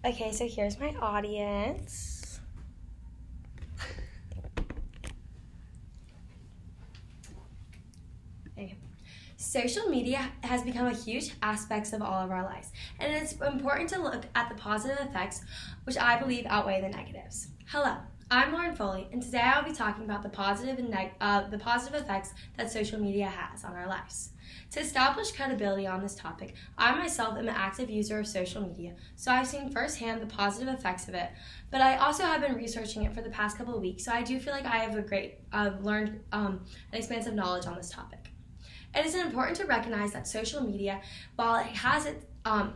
Okay, so here's my audience. Okay. Social media has become a huge aspect of all of our lives, and it's important to look at the positive effects, which I believe outweigh the negatives. Hello, I'm Lauren Foley, and today I'll be talking about the positive effects that social media has on our lives. To establish credibility on this topic, I myself am an active user of social media, so I've seen firsthand the positive effects of it, but I also have been researching it for the past couple of weeks, so I do feel like I have learned an expansive knowledge on this topic. It is important to recognize that social media, while it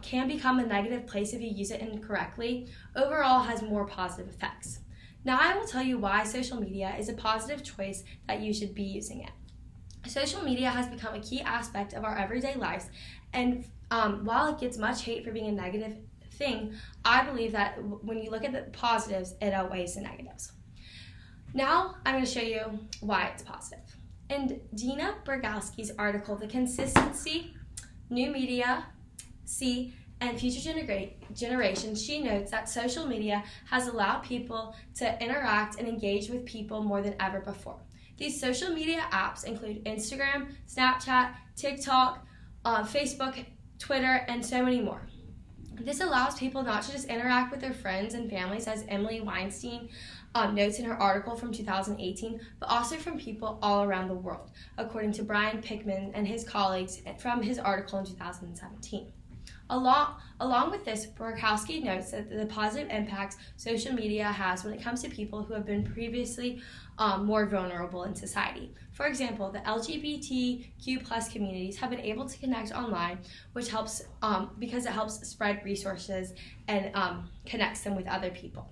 can become a negative place if you use it incorrectly, overall has more positive effects. Now I will tell you why social media is a positive choice that you should be using it. Social media has become a key aspect of our everyday lives, and while it gets much hate for being a negative thing, I believe that when you look at the positives, it outweighs the negatives. Now I'm going to show you why it's positive. In Dina Burgowski's article, The Consistency, New Media, and Future Generations, she notes that social media has allowed people to interact and engage with people more than ever before. These social media apps include Instagram, Snapchat, TikTok, Facebook, Twitter, and so many more. This allows people not to just interact with their friends and families, as Emily Weinstein notes in her article from 2018, but also from people all around the world, according to Brian Pickman and his colleagues from his article in 2017. Along with this, Burkowski notes that the positive impacts social media has when it comes to people who have been previously more vulnerable in society. For example, the LGBTQ+ communities have been able to connect online, which helps because it helps spread resources and connects them with other people.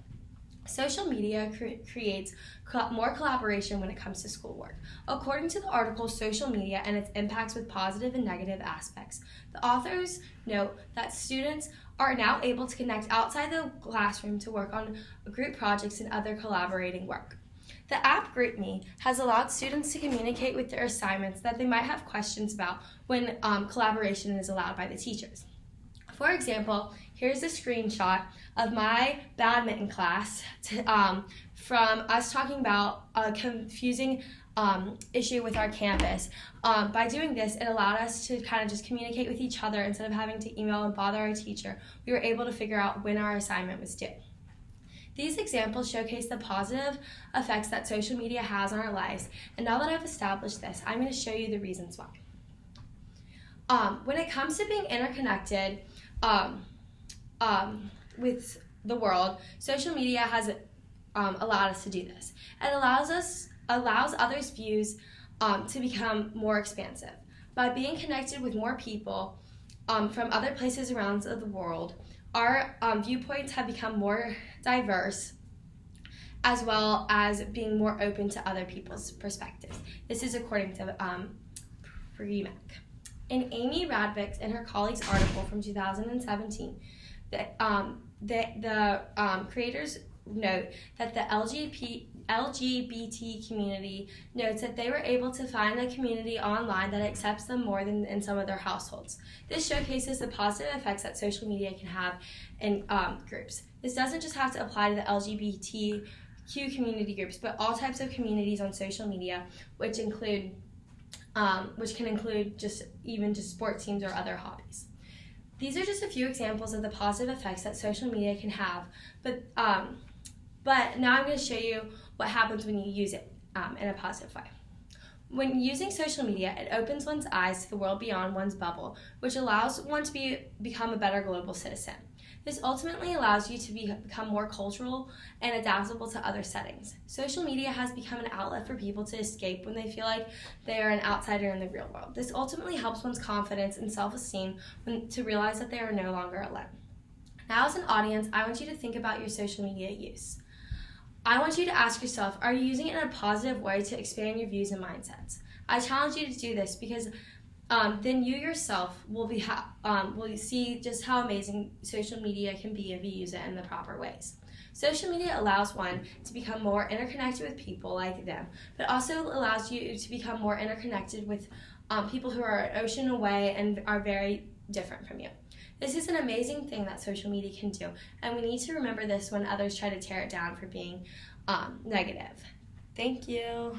Social media creates more collaboration when it comes to schoolwork. According to the article Social Media and Its Impacts with Positive and Negative Aspects, the authors note that students are now able to connect outside the classroom to work on group projects and other collaborating work. The app GroupMe has allowed students to communicate with their assignments that they might have questions about when collaboration is allowed by the teachers. For example, here's a screenshot of my badminton class from us talking about a confusing issue with our campus. By doing this, it allowed us to kind of just communicate with each other instead of having to email and bother our teacher. We were able to figure out when our assignment was due. These examples showcase the positive effects that social media has on our lives, and now that I've established this, I'm going to show you the reasons why. When it comes to being interconnected with the world, social media has allowed us to do this. It allows others' views to become more expansive. By being connected with more people from other places around the world, our viewpoints have become more diverse, as well as being more open to other people's perspectives. This is according to Premack. In Amy Radvick's and her colleagues' article from 2017, the creators note that the LGBT community notes that they were able to find a community online that accepts them more than in some of their households. This showcases the positive effects that social media can have in groups. This doesn't just have to apply to the LGBTQ community groups, but all types of communities on social media, which can include just sports teams or other hobbies. These are just a few examples of the positive effects that social media can have, but now I'm going to show you what happens when you use it in a positive way. When using social media, it opens one's eyes to the world beyond one's bubble, which allows one to become a better global citizen. This ultimately allows you to become more cultural and adaptable to other settings. Social media has become an outlet for people to escape when they feel like they are an outsider in the real world. This ultimately helps one's confidence and self-esteem to realize that they are no longer alone. Now, as an audience, I want you to think about your social media use. I want you to ask yourself, are you using it in a positive way to expand your views and mindsets? I challenge you to do this because then you yourself will see just how amazing social media can be if you use it in the proper ways. Social media allows one to become more interconnected with people like them, but also allows you to become more interconnected with people who are an ocean away and are very different from you. This is an amazing thing that social media can do, and we need to remember this when others try to tear it down for being negative. Thank you.